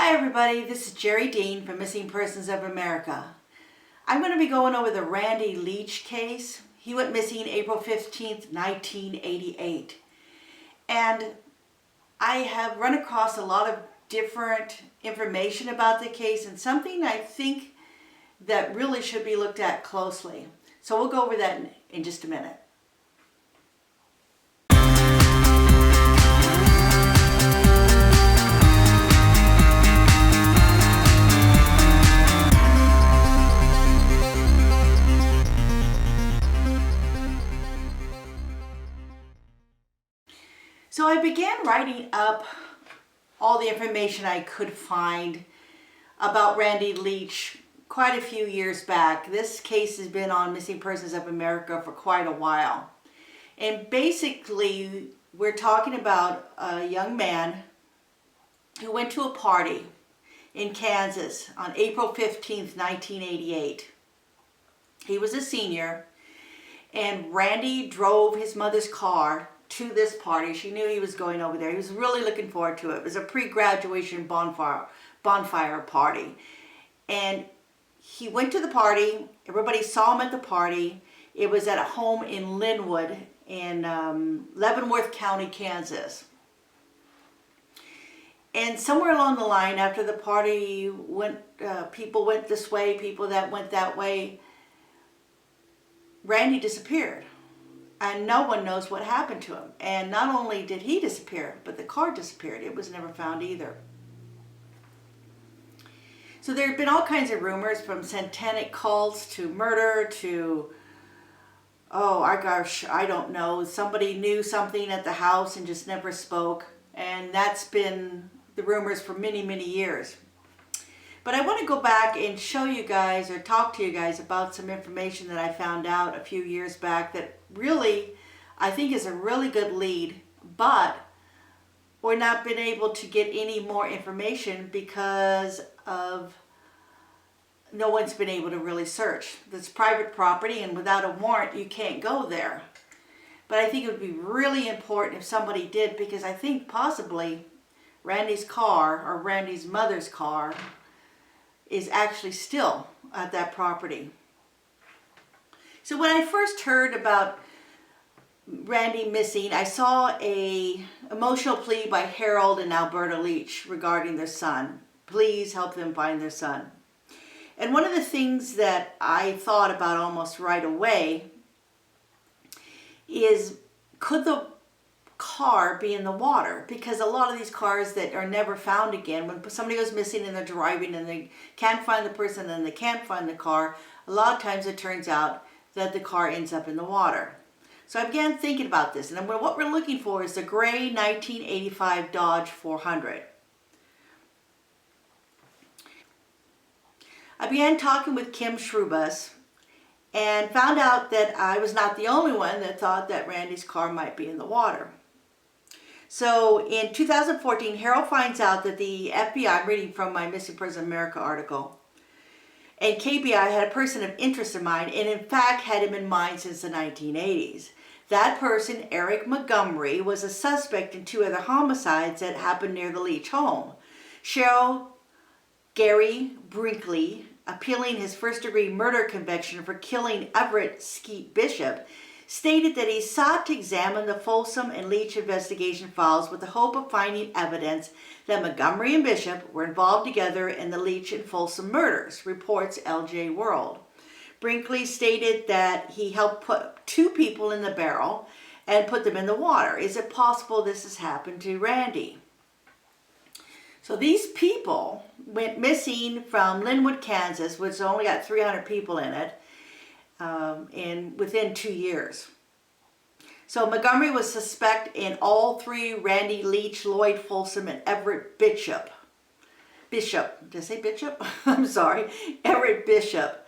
Hi everybody, this is Jerrie Dean from Missing Persons of America. I'm going to be going over the Randy Leach case. He went missing April 15th, 1988. And I have run across a lot of different information about the case and something I think that really should be looked at closely. So we'll go over that in just a minute. So I began writing up all the information I could find about Randy Leach quite a few years back. This case has been on Missing Persons of America for quite a while. And basically, we're talking about a young man who went to a party in Kansas on April 15th, 1988. He was a senior, and Randy drove his mother's car to this party. She knew he was going over there. He was really looking forward to it. It was a pre-graduation bonfire party. And he went to the party. Everybody saw him at the party. It was at a home in Linwood in Leavenworth County, Kansas. And somewhere along the line, after the party went, people went this way, people that went that way, Randy disappeared. And no one knows what happened to him. And not only did he disappear, but the car disappeared. It was never found either. So there have been all kinds of rumors, from satanic cults to murder to, oh my gosh, I don't know, somebody knew something at the house and just never spoke. And that's been the rumors for many, many years. But I want to go back and show you guys, or talk to you guys about some information that I found out a few years back that really, I think, is a really good lead, but we're not been able to get any more information because of no one's been able to really search. That's private property, and without a warrant, you can't go there. But I think it would be really important if somebody did, because I think possibly Randy's car, or Randy's mother's car, is actually still at that property. So when I first heard about Randy missing, I saw a emotional plea by Harold and Alberta Leach regarding their son. Please help them find their son. And one of the things that I thought about almost right away is, could the car be in the water? Because a lot of these cars that are never found again, when somebody goes missing and they're driving and they can't find the person and they can't find the car, a lot of times it turns out that the car ends up in the water. So I began thinking about this, and what we're looking for is the gray 1985 Dodge 400. I began talking with Kim Shrubus and found out that I was not the only one that thought that Randy's car might be in the water. So in 2014, Harold finds out that the FBI, I'm reading from my Missing Persons of America article, and KBI had a person of interest in mind, and in fact had him in mind since the 1980s. That person, Eric Montgomery, was a suspect in 2 other homicides that happened near the Leach home. Cheryl Gary Brinkley, appealing his first-degree murder conviction for killing Everett Skeet Bishop, stated that he sought to examine the Folsom and Leach investigation files with the hope of finding evidence that Montgomery and Bishop were involved together in the Leach and Folsom murders, reports LJ World. Brinkley stated that he helped put 2 people in the barrel and put them in the water. Is it possible this has happened to Randy? So these people went missing from Linwood, Kansas, which only got 300 people in it, within 2 years. So Montgomery was suspect in all 3: Randy Leach, Lloyd Folsom, and Everett Bishop. Did I say Bishop? I'm sorry. Everett Bishop.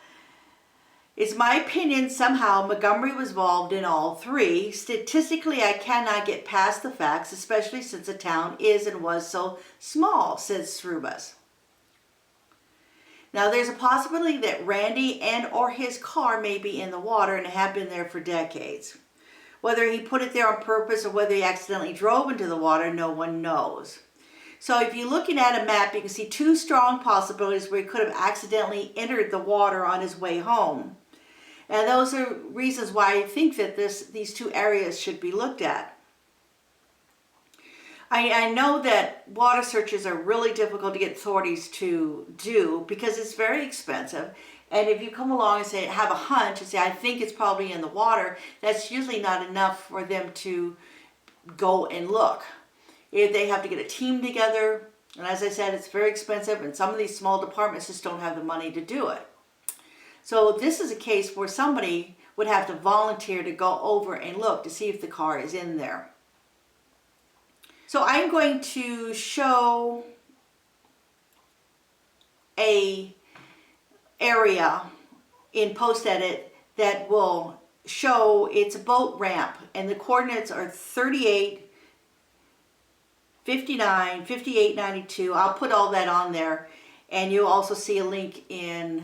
It's my opinion somehow Montgomery was involved in all 3. Statistically, I cannot get past the facts, especially since the town is and was so small, says Shrubus. Now, there's a possibility that Randy and or his car may be in the water and have been there for decades. Whether he put it there on purpose or whether he accidentally drove into the water, no one knows. So if you're looking at a map, you can see two strong possibilities where he could have accidentally entered the water on his way home. And those are reasons why I think that these two areas should be looked at. I know that water searches are really difficult to get authorities to do because it's very expensive. And if you come along and say, have a hunch and say, I think it's probably in the water, that's usually not enough for them to go and look. If they have to get a team together, and as I said, it's very expensive, and some of these small departments just don't have the money to do it. So this is a case where somebody would have to volunteer to go over and look to see if the car is in there. So I'm going to show a area in post edit that will show it's a boat ramp, and the coordinates are 38, 59, 58, 92. I'll put all that on there, and you'll also see a link in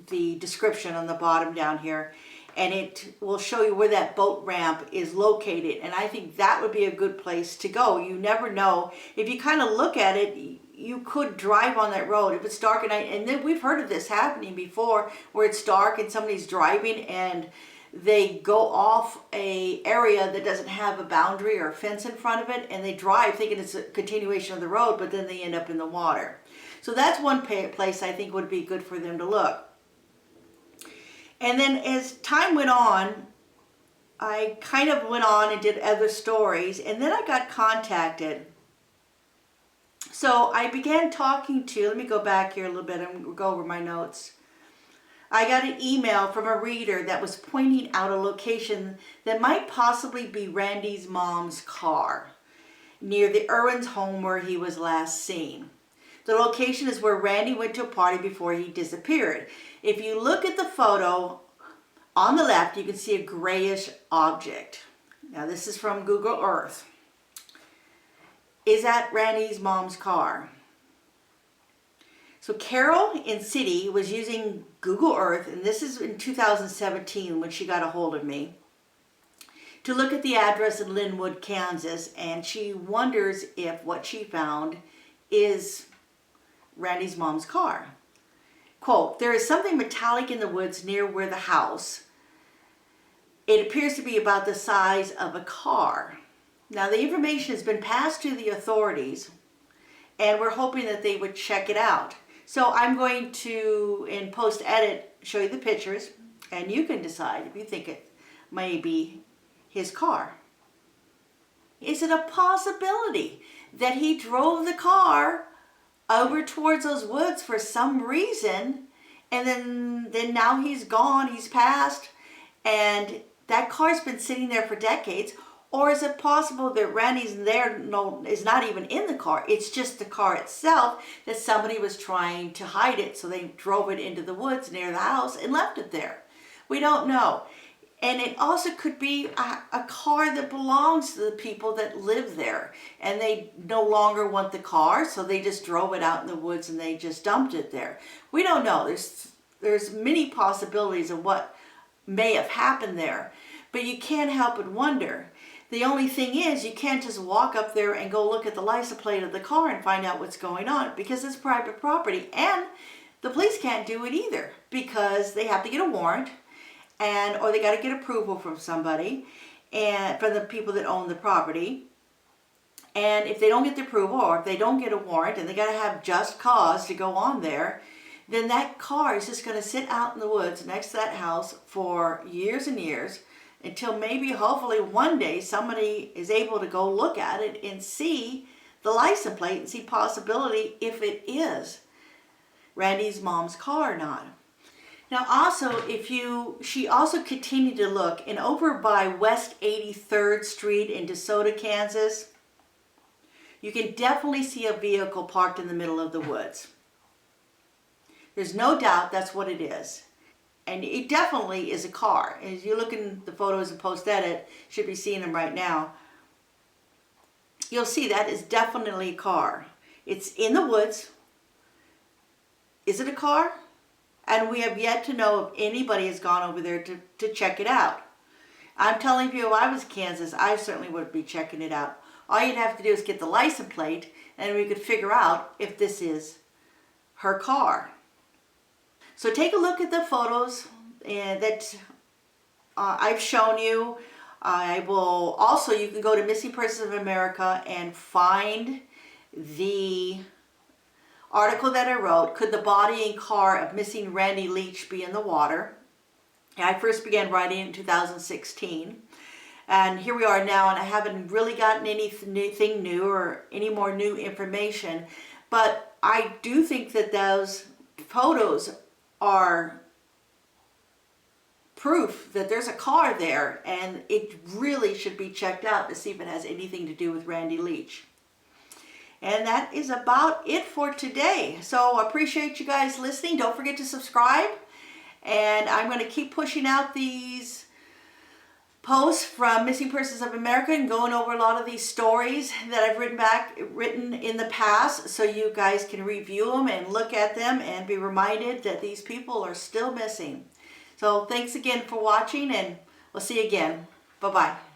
the description on the bottom down here, and it will show you where that boat ramp is located. And I think that would be a good place to go. You never know. If you kind of look at it, you could drive on that road if it's dark at night. And then we've heard of this happening before, where it's dark and somebody's driving and they go off a area that doesn't have a boundary or a fence in front of it, and they drive thinking it's a continuation of the road, but then they end up in the water. So that's one place I think would be good for them to look. And then as time went on, I kind of went on and did other stories, and then I got contacted. So I began talking to, let me go back here a little bit and go over my notes. I got an email from a reader that was pointing out a location that might possibly be Randy's mom's car near the Irwin's home where he was last seen. The location is where Randy went to a party before he disappeared. If you look at the photo on the left, you can see a grayish object. Now this is from Google Earth. Is that Randy's mom's car? So Carol in City was using Google Earth, and this is in 2017 when she got a hold of me, to look at the address in Linwood, Kansas, and she wonders if what she found is Randy's mom's car. Quote, there is something metallic in the woods near where the house. It appears to be about the size of a car. Now the information has been passed to the authorities, and we're hoping that they would check it out. So I'm going to, in post edit, show you the pictures, and you can decide if you think it may be his car. Is it a possibility that he drove the car over towards those woods for some reason, and then now he's gone, he's passed, and that car's been sitting there for decades? Or is it possible that Randy's is not even in the car, it's just the car itself, that somebody was trying to hide it, so they drove it into the woods near the house and left it there? We don't know. And it also could be a car that belongs to the people that live there, and they no longer want the car, so they just drove it out in the woods and they just dumped it there. We don't know. There's many possibilities of what may have happened there, but you can't help but wonder. The only thing is, you can't just walk up there and go look at the license plate of the car and find out what's going on, because it's private property, and the police can't do it either because they have to get a warrant, or they got to get approval from somebody, and from the people that own the property. And if they don't get the approval, or if they don't get a warrant, and they got to have just cause to go on there, then that car is just going to sit out in the woods next to that house for years and years, until maybe, hopefully, one day somebody is able to go look at it and see the license plate and see possibility if it is Randy's mom's car or not. Now also, she also continued to look, and over by West 83rd Street in DeSoto, Kansas, you can definitely see a vehicle parked in the middle of the woods. There's no doubt that's what it is. And it definitely is a car. As you look in the photos and post edit, should be seeing them right now, you'll see that is definitely a car. It's in the woods. Is it a car? And we have yet to know if anybody has gone over there to check it out. I'm telling you, if I was in Kansas, I certainly would be checking it out. All you'd have to do is get the license plate and we could figure out if this is her car. So take a look at the photos that I've shown you. I will also, you can go to Missing Persons of America and find the article that I wrote, Could the Body and Car of Missing Randy Leach Be in the Water? And I first began writing in 2016. And here we are now, and I haven't really gotten anything new or any more new information. But I do think that those photos are proof that there's a car there, and it really should be checked out to see if it has anything to do with Randy Leach. And that is about it for today. So I appreciate you guys listening. Don't forget to subscribe. And I'm going to keep pushing out these posts from Missing Persons of America and going over a lot of these stories that I've written in the past, so you guys can review them and look at them and be reminded that these people are still missing. So thanks again for watching, and we'll see you again. Bye-bye.